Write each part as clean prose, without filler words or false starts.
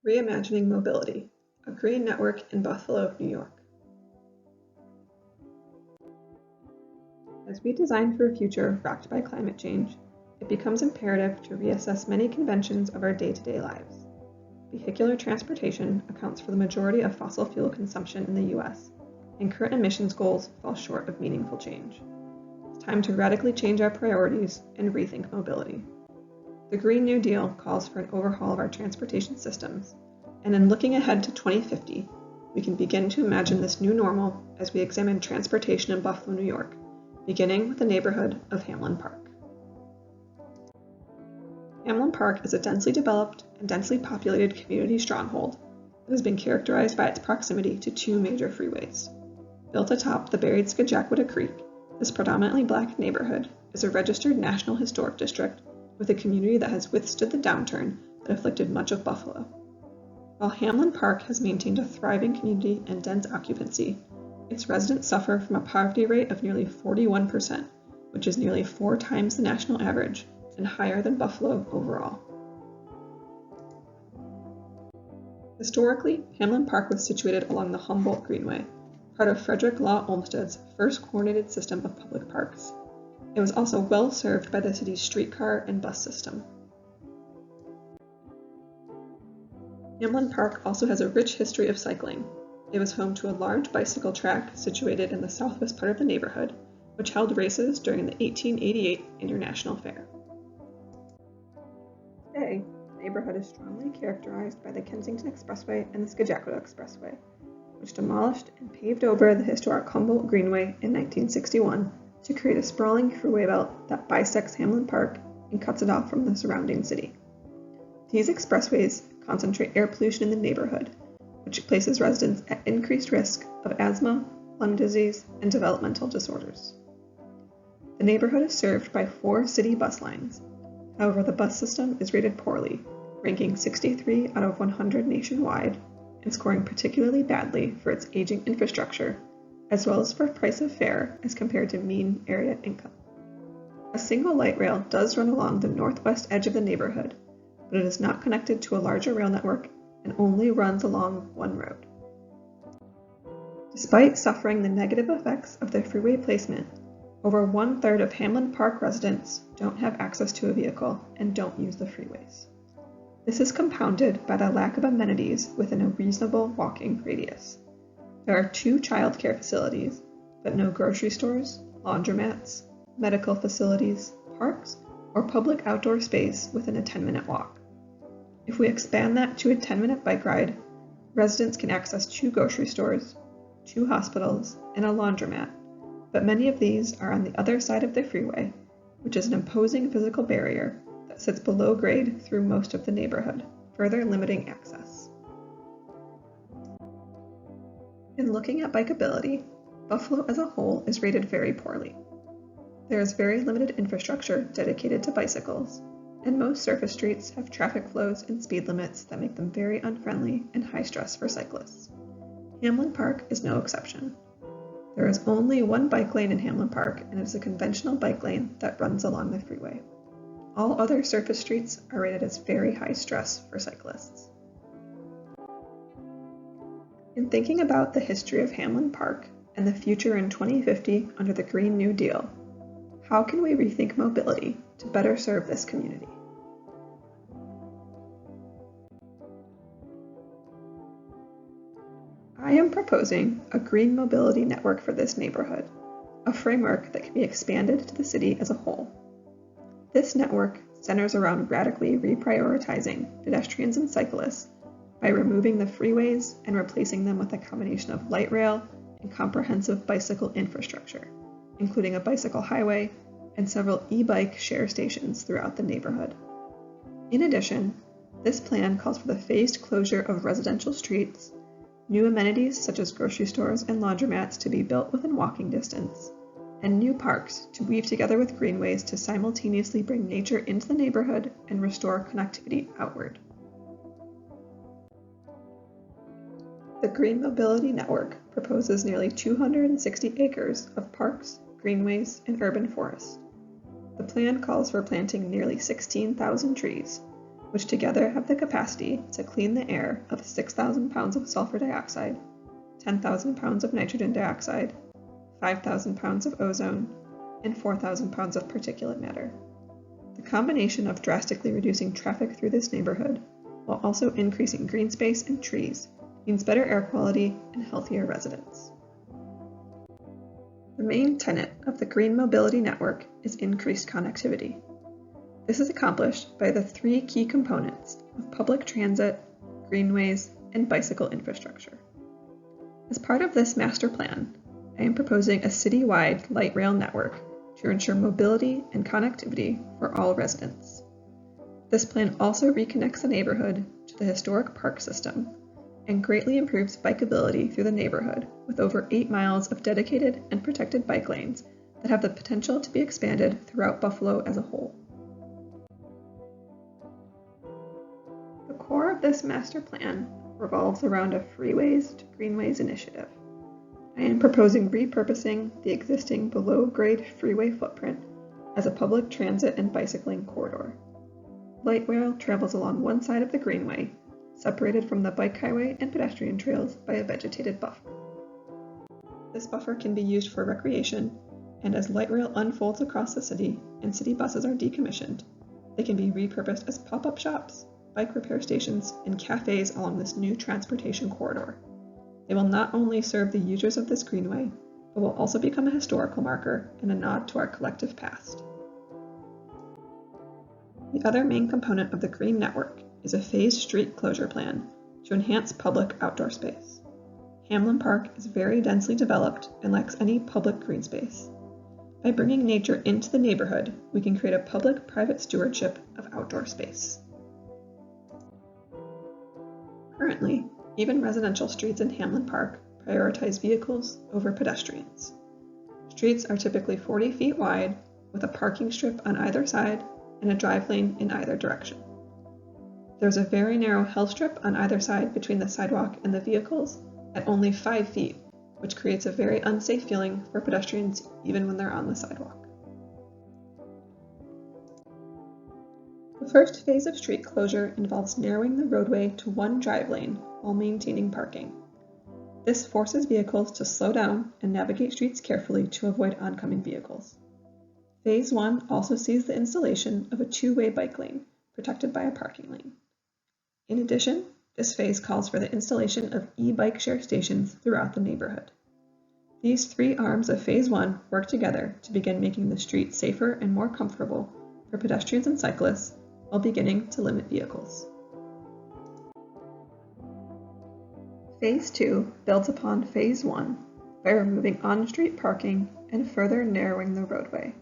Reimagining Mobility, a green network in Buffalo, New York. As we design for a future rocked by climate change, it becomes imperative to reassess many conventions of our day-to-day lives. Vehicular transportation accounts for the majority of fossil fuel consumption in the US, and current emissions goals fall short of meaningful change. It's time to radically change our priorities and rethink mobility. The Green New Deal calls for an overhaul of our transportation systems, and in looking ahead to 2050, we can begin to imagine this new normal as we examine transportation in Buffalo, New York, beginning with the neighborhood of Hamlin Park. Hamlin Park is a densely developed and densely populated community stronghold that has been characterized by its proximity to two major freeways. Built atop the buried Scajacquada Creek, this predominantly Black neighborhood is a registered National Historic District with a community that has withstood the downturn that afflicted much of Buffalo. While Hamlin Park has maintained a thriving community and dense occupancy, its residents suffer from a poverty rate of nearly 41%, which is nearly 4 times the national average and higher than Buffalo overall. Historically, Hamlin Park was situated along the Humboldt Greenway, part of Frederick Law Olmsted's first coordinated system of public parks. It was also well served by the city's streetcar and bus system. Hamlin Park also has a rich history of cycling. It was home to a large bicycle track situated in the southwest part of the neighborhood, which held races during the 1888 International Fair. Today, the neighborhood is strongly characterized by the Kensington Expressway and the Scajacquada Expressway, which demolished and paved over the historic Humboldt Greenway in 1961 to create a sprawling freeway belt that bisects Hamlin Park and cuts it off from the surrounding city. These expressways concentrate air pollution in the neighborhood, which places residents at increased risk of asthma, lung disease, and developmental disorders. The neighborhood is served by 4 city bus lines. However, the bus system is rated poorly, ranking 63 out of 100 nationwide, and scoring particularly badly for its aging infrastructure, as well as for price of fare as compared to mean area income. A single light rail does run along the northwest edge of the neighborhood, but it is not connected to a larger rail network and only runs along one road. Despite suffering the negative effects of the freeway placement, over 1/3 of Hamlin Park residents don't have access to a vehicle and don't use the freeways. This is compounded by the lack of amenities within a reasonable walking radius. There are 2 child care facilities, but no grocery stores, laundromats, medical facilities, parks, or public outdoor space within a 10-minute walk. If we expand that to a 10-minute bike ride, residents can access 2 grocery stores, 2 hospitals, and a laundromat, but many of these are on the other side of the freeway, which is an imposing physical barrier that sits below grade through most of the neighborhood, further limiting access. In looking at bikeability, Buffalo as a whole is rated very poorly. There is very limited infrastructure dedicated to bicycles, and most surface streets have traffic flows and speed limits that make them very unfriendly and high stress for cyclists. Hamlin Park is no exception. There is only 1 bike lane in Hamlin Park, and it is a conventional bike lane that runs along the freeway. All other surface streets are rated as very high stress for cyclists. In thinking about the history of Hamlin Park and the future in 2050 under the Green New Deal, how can we rethink mobility to better serve this community? I am proposing a green mobility network for this neighborhood, a framework that can be expanded to the city as a whole. This network centers around radically reprioritizing pedestrians and cyclists by removing the freeways and replacing them with a combination of light rail and comprehensive bicycle infrastructure, including a bicycle highway and several e-bike share stations throughout the neighborhood. In addition, this plan calls for the phased closure of residential streets, new amenities such as grocery stores and laundromats to be built within walking distance, and new parks to weave together with greenways to simultaneously bring nature into the neighborhood and restore connectivity outward. The Green Mobility Network proposes nearly 260 acres of parks, greenways, and urban forests. The plan calls for planting nearly 16,000 trees, which together have the capacity to clean the air of 6,000 pounds of sulfur dioxide, 10,000 pounds of nitrogen dioxide, 5,000 pounds of ozone, and 4,000 pounds of particulate matter. The combination of drastically reducing traffic through this neighborhood while also increasing green space and trees means better air quality and healthier residents. The main tenet of the Green Mobility Network is increased connectivity. This is accomplished by the three key components of public transit, greenways, and bicycle infrastructure. As part of this master plan, I am proposing a citywide light rail network to ensure mobility and connectivity for all residents. This plan also reconnects the neighborhood to the historic park system and greatly improves bikeability through the neighborhood with over 8 miles of dedicated and protected bike lanes that have the potential to be expanded throughout Buffalo as a whole. The core of this master plan revolves around a Freeways to Greenways initiative. I am proposing repurposing the existing below-grade freeway footprint as a public transit and bicycling corridor. Light rail travels along one side of the greenway, separated from the bike highway and pedestrian trails by a vegetated buffer. This buffer can be used for recreation, and as light rail unfolds across the city and city buses are decommissioned, they can be repurposed as pop-up shops, bike repair stations, and cafes along this new transportation corridor. They will not only serve the users of this greenway, but will also become a historical marker and a nod to our collective past. The other main component of the Green Network is a phased street closure plan to enhance public outdoor space. Hamlin Park is very densely developed and lacks any public green space. By bringing nature into the neighborhood, we can create a public-private stewardship of outdoor space. Currently, even residential streets in Hamlin Park prioritize vehicles over pedestrians. Streets are typically 40 feet wide with a parking strip on either side and a drive lane in either direction. There's a very narrow health strip on either side between the sidewalk and the vehicles at only 5 feet, which creates a very unsafe feeling for pedestrians even when they're on the sidewalk. The first phase of street closure involves narrowing the roadway to one drive lane while maintaining parking. This forces vehicles to slow down and navigate streets carefully to avoid oncoming vehicles. Phase 1 also sees the installation of a two-way bike lane, protected by a parking lane. In addition, this phase calls for the installation of e-bike share stations throughout the neighborhood. These three arms of Phase 1 work together to begin making the street safer and more comfortable for pedestrians and cyclists while beginning to limit vehicles. Phase 2 builds upon Phase 1 by removing on-street parking and further narrowing the roadway.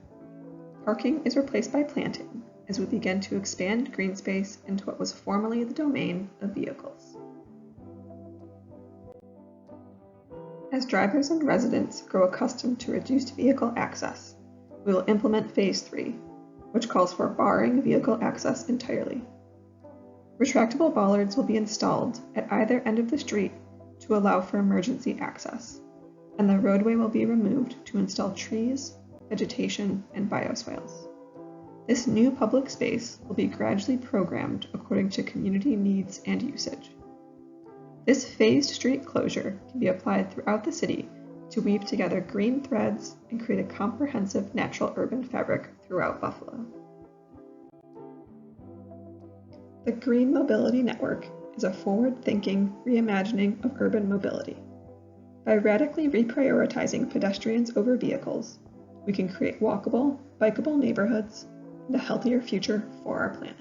Parking is replaced by planting as we begin to expand green space into what was formerly the domain of vehicles. As drivers and residents grow accustomed to reduced vehicle access, we will implement Phase 3, which calls for barring vehicle access entirely. Retractable bollards will be installed at either end of the street to allow for emergency access, and the roadway will be removed to install trees, vegetation, and bioswales. This new public space will be gradually programmed according to community needs and usage. This phased street closure can be applied throughout the city to weave together green threads and create a comprehensive natural urban fabric throughout Buffalo. The Green Mobility Network is a forward-thinking reimagining of urban mobility. By radically reprioritizing pedestrians over vehicles, we can create walkable, bikeable neighborhoods and a healthier future for our planet.